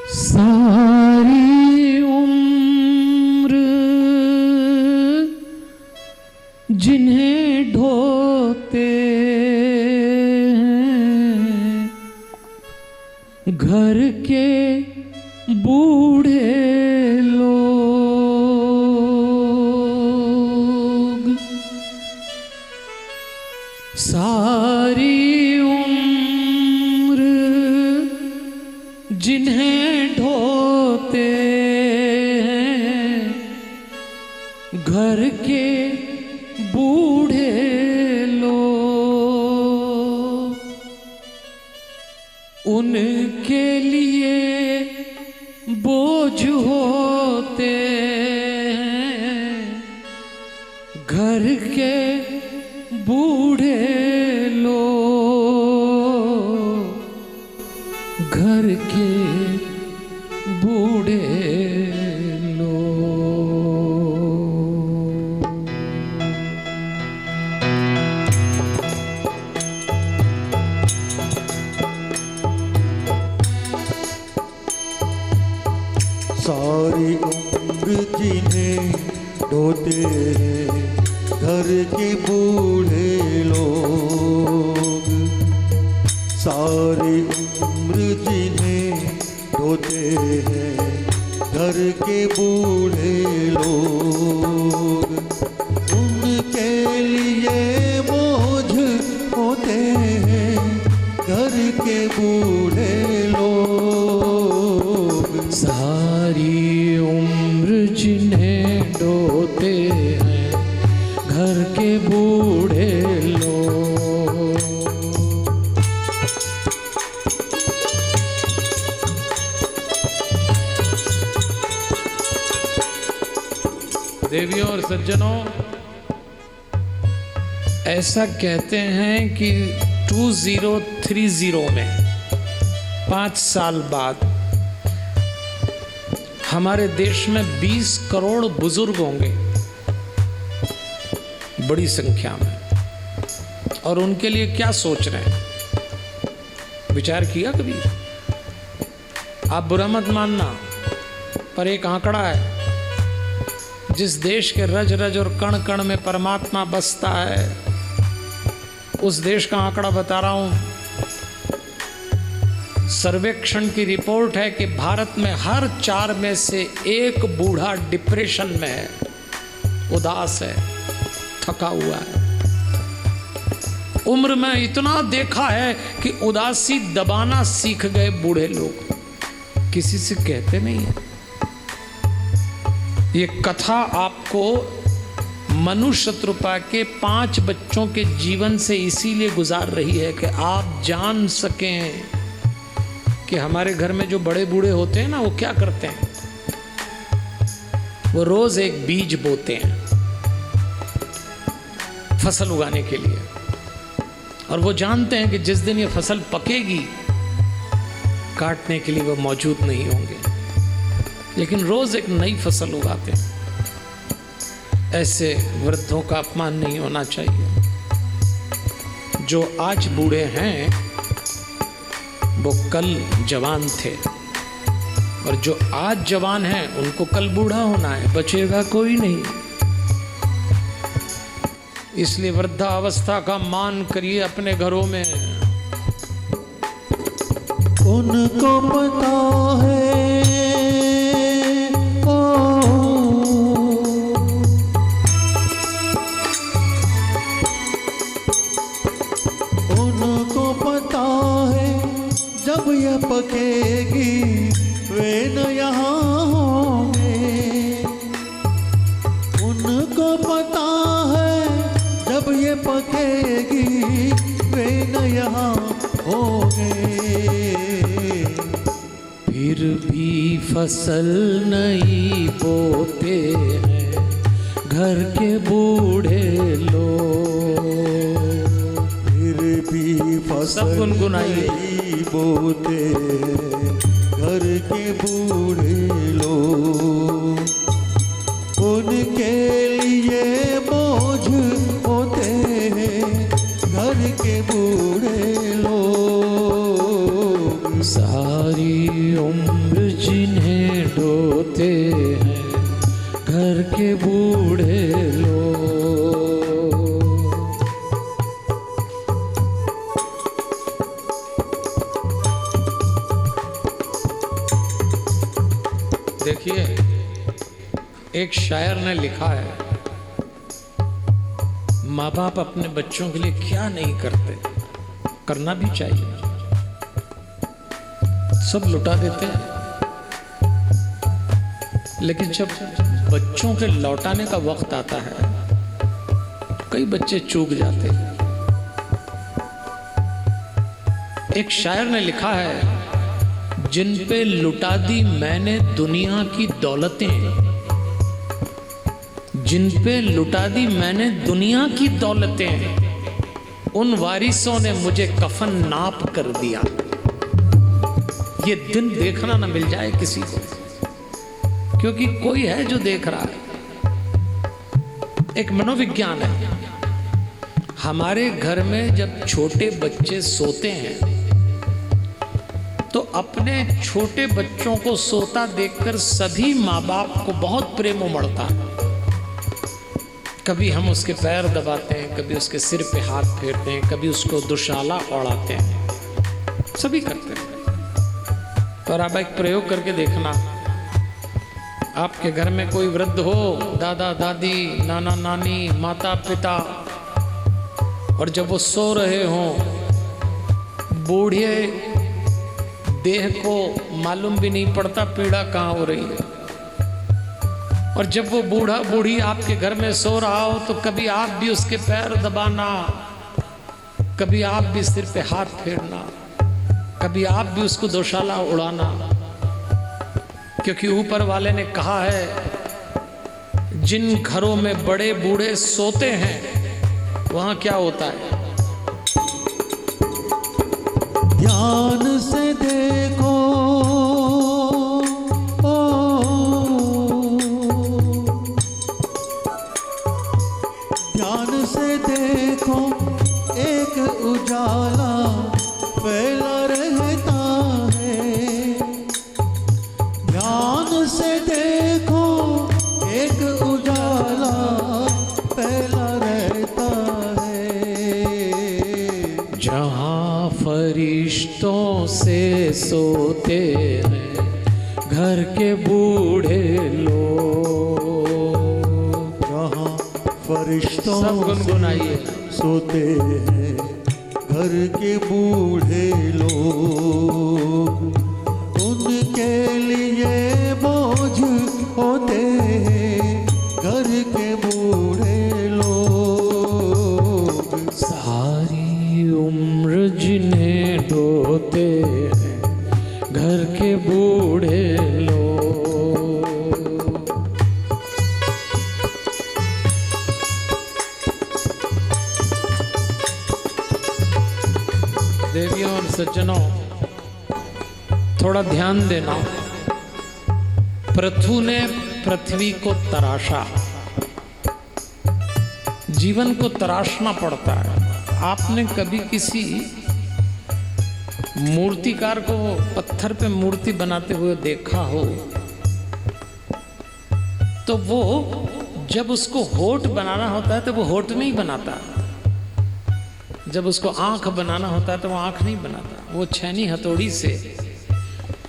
सारी उम्र जिन्हें ढोते हैं घर के बूढ़े लोग, सारी उम्र जिन्हें ढोते हैं घर के बूढ़े लोग, उनके लिए बोझ होते हैं घर के बूढ़े लोग, घर के बूढ़े लोग। सारी उम्र जिन्हें ढोते हैं घर के बूढ़े लोग, सारी उम्र जिन्हें ढोते हैं घर के बूढ़े लोग, उनके लिए बोझ होते हैं घर के बूढ़े लोग। सारी उम्र जिन्हें ढोते हैं घर के बूढ़े लोग। देवियों और सज्जनों, ऐसा कहते हैं कि 2030 में 5 साल बाद हमारे देश में 20 करोड़ बुजुर्ग होंगे, बड़ी संख्या में। और उनके लिए क्या सोच रहे हैं, विचार किया कभी? आप बुरा मत मानना, पर एक आंकड़ा है, जिस देश के रज रज और कण कण में परमात्मा बसता है, उस देश का आंकड़ा बता रहा हूं। सर्वेक्षण की रिपोर्ट है कि भारत में हर 4 में से 1 बूढ़ा डिप्रेशन में है, उदास है, थका हुआ है। उम्र में इतना देखा है कि उदासी दबाना सीख गए बूढ़े लोग, किसी से कहते नहीं है। ये कथा आपको मनु शत्रुपा के 5 बच्चों के जीवन से इसीलिए गुजार रही है कि आप जान सकें कि हमारे घर में जो बड़े बूढ़े होते हैं ना, वो क्या करते हैं। वो रोज एक बीज बोते हैं फसल उगाने के लिए, और वो जानते हैं कि जिस दिन ये फसल पकेगी काटने के लिए वो मौजूद नहीं होंगे, लेकिन रोज एक नई फसल उगाते हैं। ऐसे वृद्धों का अपमान नहीं होना चाहिए। जो आज बूढ़े हैं वो कल जवान थे, और जो आज जवान हैं उनको कल बूढ़ा होना है, बचेगा कोई नहीं। इसलिए वृद्धावस्था का मान करिए अपने घरों में। उनको पता है जब यह पकेगी वे न यहाँ होंगे। उनको पता है जब ये पकेगी वे न यहाँ होंगे। फिर भी फसल नहीं बोते हैं घर के बूढ़े लोग, फिर भी फसल गुनगुनाइए। बोते घर के बूढ़े लोग, उनके लिए बोझ होते हैं घर के बूढ़े लोग। सारी उम्र जिन्हें ढोते हैं घर के बूढ़े लोग। देखिए, एक शायर ने लिखा है, माँ बाप अपने बच्चों के लिए क्या नहीं करते, करना भी चाहिए। सब लुटा देते हैं, लेकिन जब बच्चों के लौटाने का वक्त आता है, कई बच्चे चूक जाते हैं। एक शायर ने लिखा है, जिन पे लुटा दी मैंने दुनिया की दौलतें, जिन पे लुटा दी मैंने दुनिया की दौलतें, उन वारिसों ने मुझे कफन नाप कर दिया। ये दिन देखना ना मिल जाए किसी को, क्योंकि कोई है जो देख रहा है। एक मनोविज्ञान है, हमारे घर में जब छोटे बच्चे सोते हैं तो अपने छोटे बच्चों को सोता देखकर सभी माँ बाप को बहुत प्रेम उमड़ता है। कभी हम उसके पैर दबाते हैं, कभी उसके सिर पे हाथ फेरते हैं, कभी उसको दुशाला ओढ़ाते हैं, सभी करते हैं। पर आप एक प्रयोग करके देखना, आपके घर में कोई वृद्ध हो, दादा दादी, नाना नानी, माता पिता, और जब वो सो रहे हों, बूढ़े देह को मालूम भी नहीं पड़ता पीड़ा कहाँ हो रही है, और जब वो बूढ़ा बूढ़ी आपके घर में सो रहा हो तो कभी आप भी उसके पैर दबाना, कभी आप भी सिर पे हाथ फेरना, कभी आप भी उसको दोशाला उड़ाना, क्योंकि ऊपर वाले ने कहा है, जिन घरों में बड़े बूढ़े सोते हैं वहां क्या होता है। ध्यान से देखो, ध्यान से देखो, एक उजाला फैला रहता है। ध्यान से देखो, एक उजाला फैला रहता है। जहाँ फरिश्तों से सोते हैं घर के बूढ़े लोग, जहाँ फरिश्तों सब गुनगुनाइए, सोते हैं घर के बूढ़े लोग, उनके लिए बोझ होते हैं घर के बूढ़े लोग। सारी उम्र जिन्हें ढोते हैं घर के बूढ़े लोग। देवियों और सज्जनों, थोड़ा ध्यान देना। पृथु ने पृथ्वी को तराशा, जीवन को तराशना पड़ता है। आपने कभी किसी मूर्तिकार को पत्थर पे मूर्ति बनाते हुए देखा हो, तो वो जब उसको होठ बनाना होता है तो वो होठ नहीं बनाता, जब उसको आंख बनाना होता है तो वो आंख नहीं बनाता, वो छेनी हथौड़ी से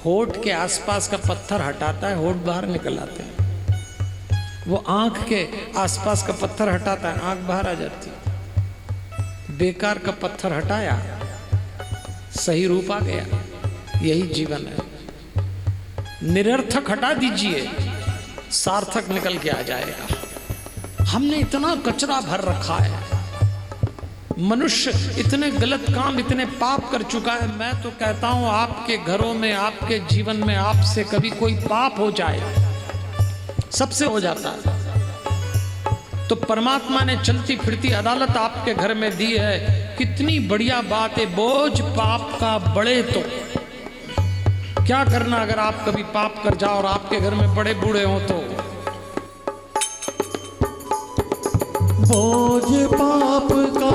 होठ के आसपास का पत्थर हटाता है, होठ बाहर निकल आते हैं। वो आंख के आसपास का पत्थर हटाता है, आंख बाहर आ जाती है। बेकार का पत्थर हटाया, सही रूप आ गया। यही जीवन है। निरर्थक हटा दीजिए, सार्थक निकल के आ जाएगा। हमने इतना कचरा भर रखा है, मनुष्य इतने गलत काम, इतने पाप कर चुका है। मैं तो कहता हूं, आपके घरों में, आपके जीवन में आपसे कभी कोई पाप हो जाए, सबसे हो जाता है, तो परमात्मा ने चलती फिरती अदालत आपके घर में दी है। कितनी बढ़िया बात है। बोझ पाप का बढ़े तो क्या करना अगर आप कभी पाप कर जाओ और आपके घर में बड़े बूढ़े हो तो। बोझ पाप का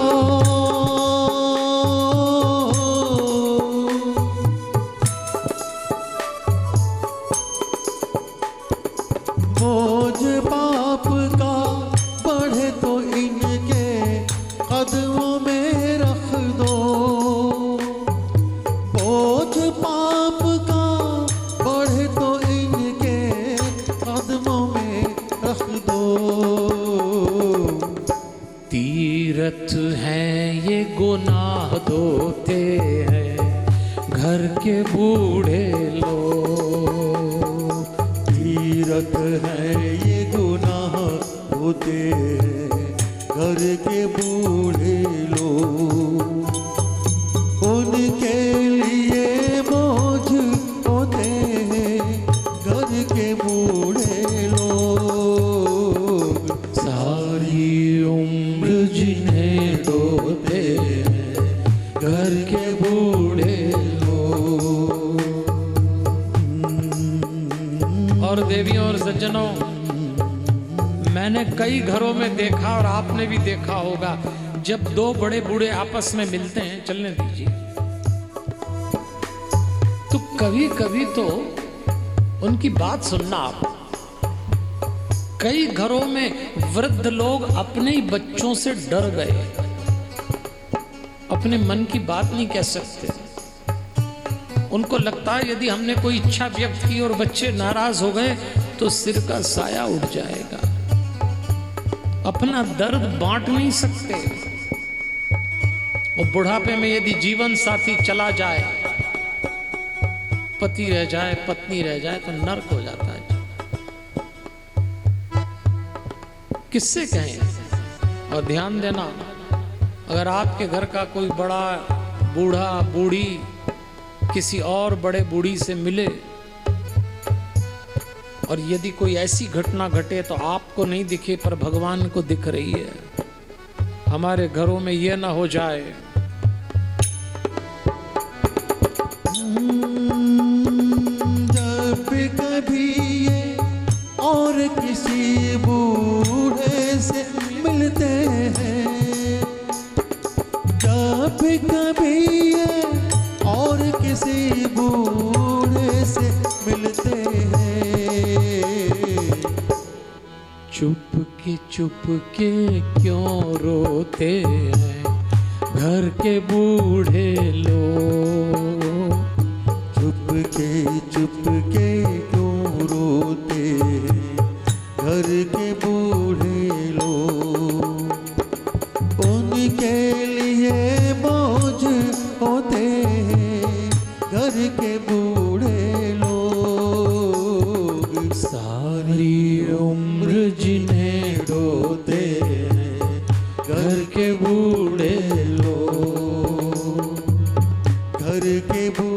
और देवियों और सज्जनों, मैंने कई घरों में देखा और आपने भी देखा होगा, जब दो बड़े बूढ़े आपस में मिलते हैं, चलने दीजिए, तो कभी कभी तो उनकी बात सुनना आप। कई घरों में वृद्ध लोग अपने ही बच्चों से डर गए, अपने मन की बात नहीं कह सकते। उनको लगता है यदि हमने कोई इच्छा व्यक्त की और बच्चे नाराज हो गए तो सिर का साया उठ जाएगा। अपना दर्द बांट नहीं सकते। और बुढ़ापे में यदि जीवन साथी चला जाए, पति रह जाए, पत्नी रह जाए, तो नर्क हो जाता है। किससे कहें? और ध्यान देना, अगर आपके घर का कोई बड़ा बूढ़ा बूढ़ी किसी और बड़े बूढ़ी से मिले और यदि कोई ऐसी घटना घटे तो आपको नहीं दिखे पर भगवान को दिख रही है, हमारे घरों में यह ना हो जाए जब कभी ये और किसी बूढ़े से मिलते हैं, जब कभी ये और किसी बूढ़े से मिलते हैं, चुप के क्यों रोते हैं घर के बूढ़े लोग, चुप के क्यों रोते हैं घर के बूढ़े लोग, उनके लिए बोझ होते हैं घर के बूढ़े लोग, सारी उम्र जिन्हें रोते हैं घर के बूढ़े लोग, घर के बूढ़े